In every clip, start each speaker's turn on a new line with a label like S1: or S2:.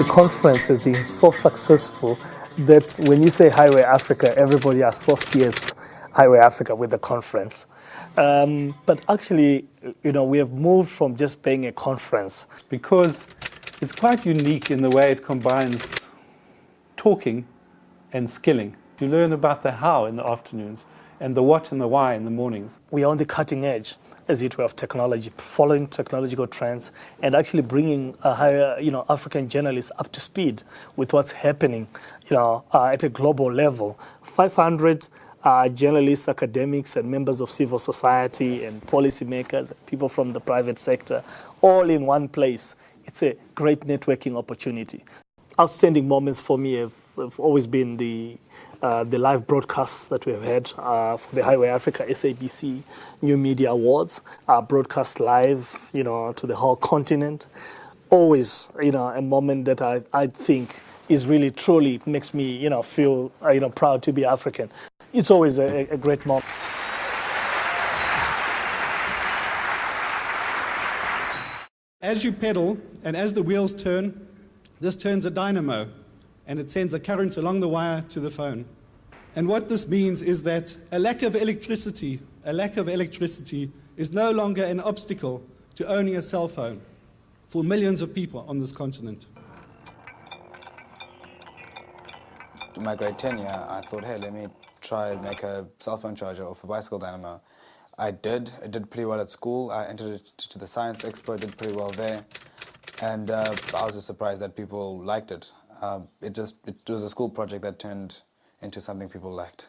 S1: the conference has been so successful that when you say Highway Africa, everybody associates Highway Africa with the conference. But actually, we have moved from just being a conference.
S2: Because it's quite unique in the way it combines talking and skilling. You learn about the how in the afternoons and the what and the why in the mornings.
S1: We are on the cutting edge, as it were, of technology, following technological trends and actually bringing African journalists up to speed with what's happening, at a global level. 500 journalists, academics, and members of civil society and policymakers, people from the private sector, all in one place. It's a great networking opportunity. Outstanding moments for me have always been the live broadcasts that we've had for the Highway Africa SABC New Media Awards, broadcast live, to the whole continent. Always, a moment that I think is really, truly makes me, feel, proud to be African. It's always a great moment.
S3: As you pedal and as the wheels turn, this turns a dynamo and it sends a current along the wire to the phone. And what this means is that a lack of electricity is no longer an obstacle to owning a cell phone for millions of people on this continent.
S4: In my grade 10 year, I thought, hey, let me try and make a cell phone charger off a bicycle dynamo. I did pretty well at school. I entered it to the Science Expo, did pretty well there. And I was just surprised that people liked it. It was a school project that turned into something people liked.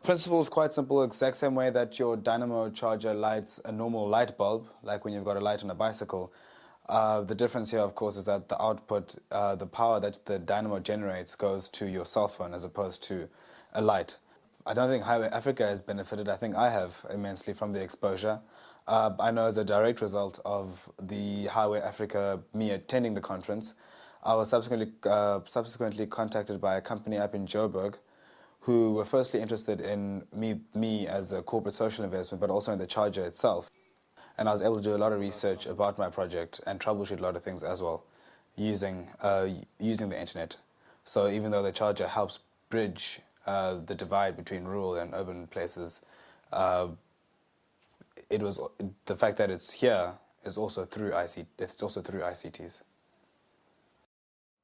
S4: The principle is quite simple, exact same way that your dynamo charger lights a normal light bulb, like when you've got a light on a bicycle. The difference here, of course, is that the output, the power that the dynamo generates goes to your cell phone as opposed to a light. I don't think Highway Africa has benefited. I think I have immensely from the exposure. I know as a direct result of the Highway Africa, me attending the conference, I was subsequently contacted by a company up in Joburg who were firstly interested in me as a corporate social investment, but also in the charger itself. And I was able to do a lot of research about my project and troubleshoot a lot of things as well, using the internet. So even though the charger helps bridge the divide between rural and urban places, the fact that it's here is also through ICTs.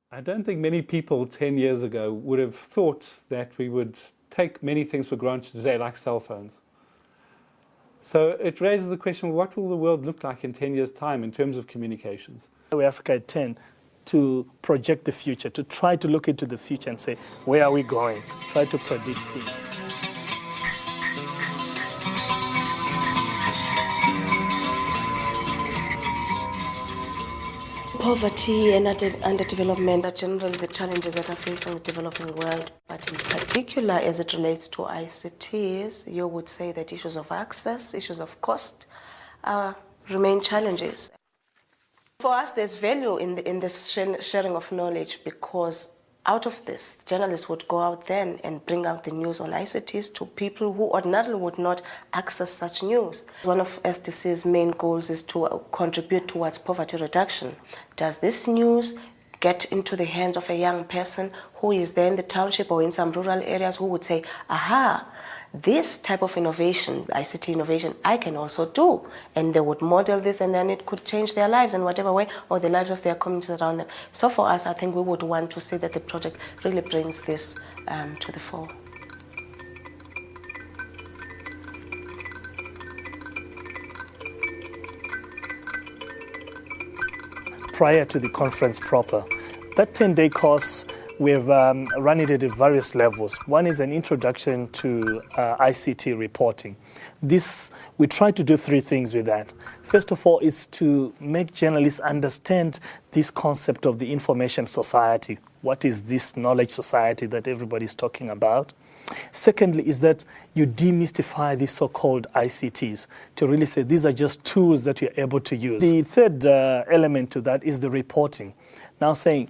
S2: I don't think many people 10 years ago would have thought that we would take many things for granted today, like cell phones. So it raises the question, what will the world look like in 10 years' time in terms of communications?
S1: Highway Africa tend to project the future, to try to look into the future and say, where are we going? Try to predict things.
S5: Poverty and underdevelopment are generally the challenges that are facing the developing world. But in particular, as it relates to ICTs, you would say that issues of access, issues of cost remain challenges. For us, there's value in this sharing of knowledge, because out of this, journalists would go out then and bring out the news on ICTs to people who ordinarily would not access such news. One of SDC's main goals is to contribute towards poverty reduction. Does this news get into the hands of a young person who is there in the township or in some rural areas who would say, aha, this type of innovation, ICT innovation, I can also do. And they would model this, and then it could change their lives in whatever way, or the lives of their communities around them. So for us, I think we would want to see that the project really brings this to the fore.
S1: Prior to the conference proper, that 10-day course, we've run it at various levels. One is an introduction to ICT reporting. We try to do three things with that. First of all is to make journalists understand this concept of the information society. What is this knowledge society that everybody's talking about? Secondly is that you demystify these so-called ICTs to really say these are just tools that you're able to use. The third element to that is the reporting. Now saying,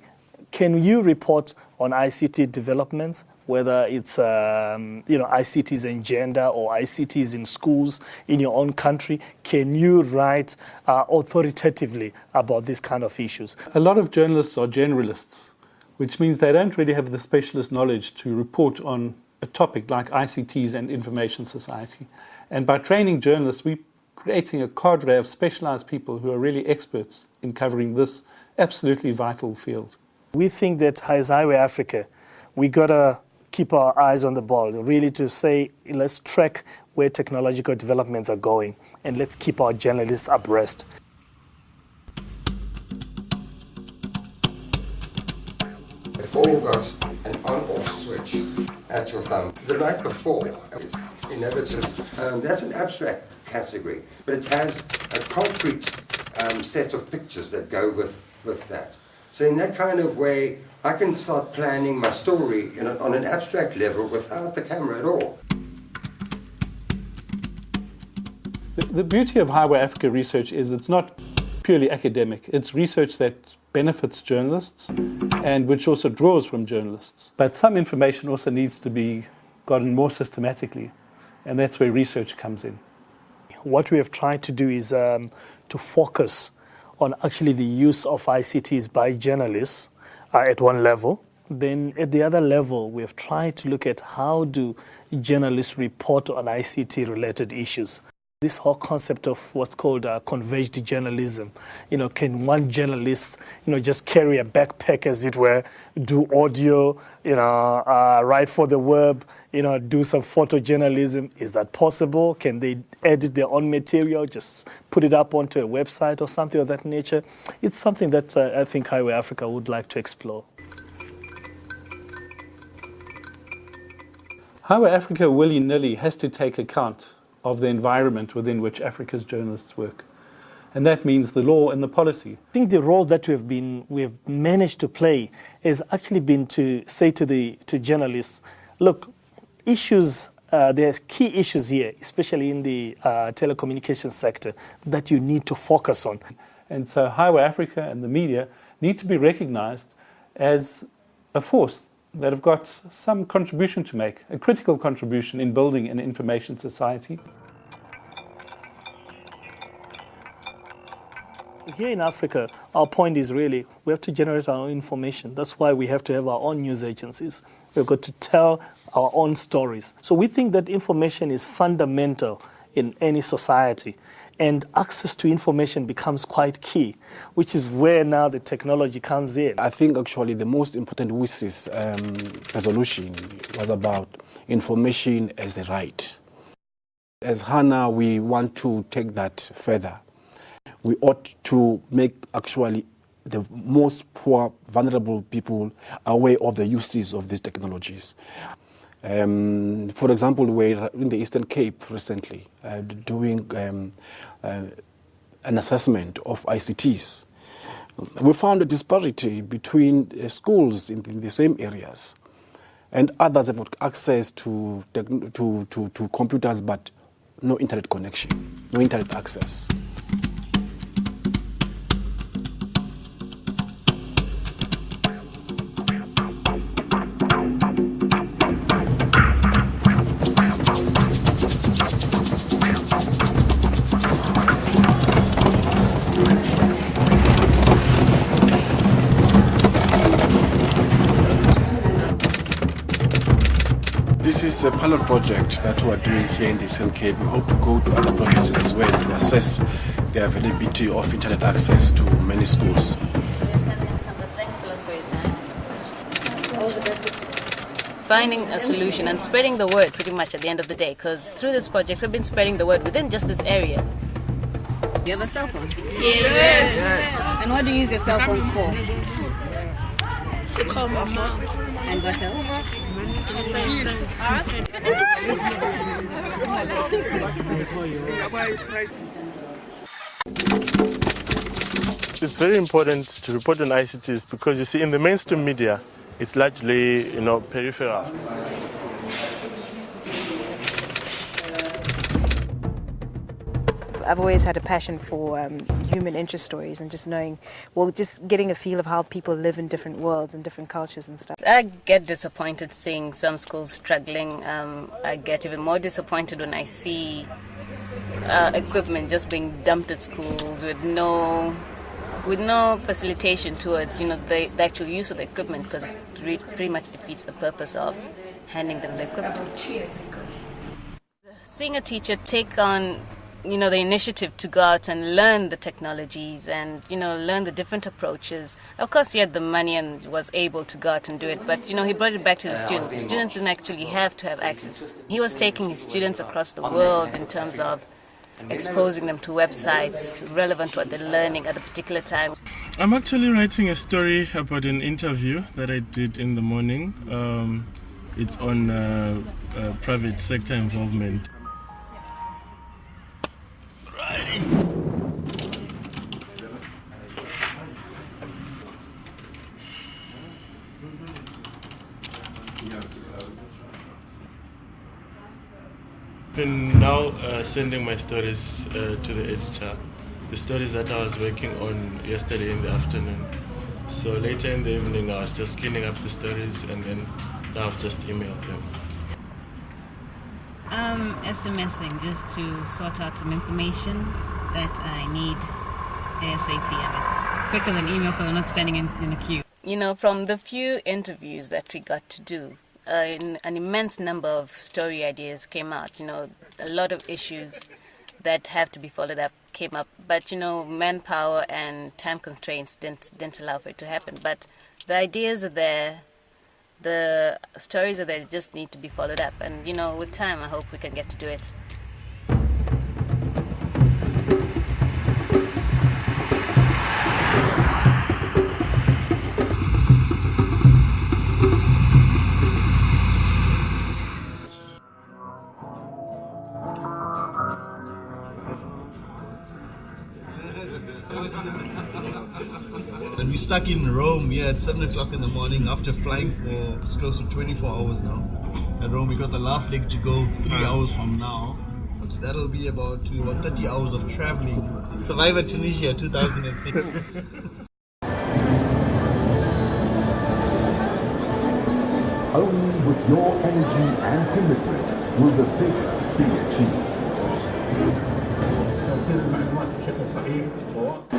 S1: can you report on ICT developments? whether it's ICTs and gender or ICTs in schools in your own country? Can you write authoritatively about these kind of issues?
S2: A lot of journalists are generalists, which means they don't really have the specialist knowledge to report on a topic like ICTs and information society. And by training journalists, we're creating a cadre of specialized people who are really experts in covering this absolutely vital field.
S1: We think that as Highway Africa, we got to keep our eyes on the ball, really to say, let's track where technological developments are going, and let's keep our journalists abreast.
S6: We've all got an on-off switch at your thumb. The night before, innovative, that's an abstract category, but it has a concrete set of pictures that go with that. So in that kind of way, I can start planning my story on an abstract level without the camera at all.
S2: The beauty of Highway Africa research is it's not purely academic. It's research that benefits journalists and which also draws from journalists. But some information also needs to be gotten more systematically, and that's where research comes in.
S1: What we have tried to do is to focus on actually the use of ICTs by journalists at one level. Then at the other level, we have tried to look at how do journalists report on ICT-related issues. This whole concept of what's called converged journalism. Can one journalist, just carry a backpack, as it were, do audio, write for the web, do some photojournalism? Is that possible? Can they edit their own material, just put it up onto a website or something of that nature? It's something that I think Highway Africa would like to explore.
S2: Highway Africa willy-nilly has to take account of the environment within which Africa's journalists work. And that means the law and the policy.
S1: I think the role that we've managed to play has actually been to say to journalists, look, issues, there are key issues here, especially in the telecommunications sector, that you need to focus on.
S2: And so Highway Africa and the media need to be recognized as a force that have got some contribution to make, a critical contribution in building an information society.
S1: Here in Africa, our point is really we have to generate our own information. That's why we have to have our own news agencies. We've got to tell our own stories. So we think that information is fundamental in any society. And access to information becomes quite key, which is where now the technology comes in.
S7: I think actually the most important WSIS resolution was about information as a right. As HANA, we want to take that further. We ought to make actually the most poor, vulnerable people aware of the uses of these technologies. For example, we're in the Eastern Cape recently doing an assessment of ICTs. We found a disparity between schools in the same areas, and others have got access to computers but no internet connection, no internet access. This is a pilot project that we are doing here in the Eastern Cape. We hope to go to other provinces as well to assess the availability of internet access to many schools.
S8: Thanks a lot for your time. All the best. Finding a solution and spreading the word pretty much at the end of the day, because through this project we've been spreading the word within just this area. Do you have a cell phone? Yes. And what do you use your cell phones for? To call my mom. And what else?
S9: It's very important to report on ICTs because you see in the mainstream media it's largely peripheral.
S10: I've always had a passion for human interest stories and just knowing, well, just getting a feel of how people live in different worlds and different cultures and stuff.
S8: I get disappointed seeing some schools struggling. I get even more disappointed when I see equipment just being dumped at schools with no facilitation towards the actual use of the equipment, because it pretty much defeats the purpose of handing them the equipment. Seeing a teacher take on the initiative to go out and learn the technologies and learn the different approaches. Of course he had the money and was able to go out and do it, but he brought it back to the students. The students didn't actually have to have access. He was taking his students across the world in terms of exposing them to websites relevant to what they're learning at a particular time.
S9: I'm actually writing a story about an interview that I did in the morning. It's on private sector involvement. Been now sending my stories to the editor, the stories that I was working on yesterday in the afternoon. So later in the evening I was just cleaning up the stories, and then now I've just emailed them.
S8: SMSing just to sort out some information that I need ASAP, and it's quicker than email because I'm not standing in a queue. From the few interviews that we got to do, an immense number of story ideas came out. A lot of issues that have to be followed up came up, but manpower and time constraints didn't allow for it to happen. But the ideas are there, the stories are there, they just need to be followed up, and with time I hope we can get to do it.
S11: And we're stuck in Rome here at 7 o'clock in the morning after flying for just close to 24 hours now. At Rome, we got the last leg to go 3 hours from now. But that'll be about 30 hours of traveling. Survivor Tunisia 2006.
S12: Only with your energy and commitment will the vision be achieved.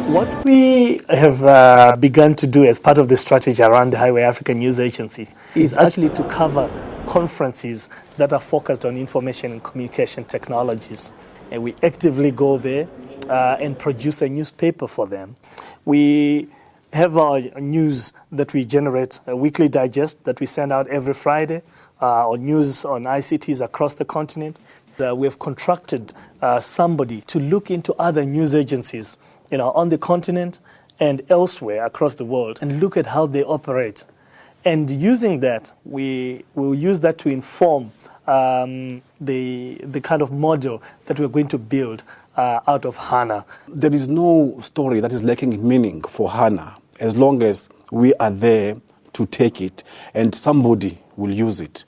S1: What we have begun to do as part of the strategy around the Highway Africa News Agency is actually to cover conferences that are focused on information and communication technologies. And we actively go there and produce a newspaper for them. We have our news that we generate, a weekly digest that we send out every Friday, or news on ICTs across the continent. We have contracted somebody to look into other news agencies on the continent and elsewhere across the world and look at how they operate. And using that, we will use that to inform the kind of model that we're going to build out of HANA.
S7: There is no story that is lacking in meaning for HANA as long as we are there to take it and somebody will use it.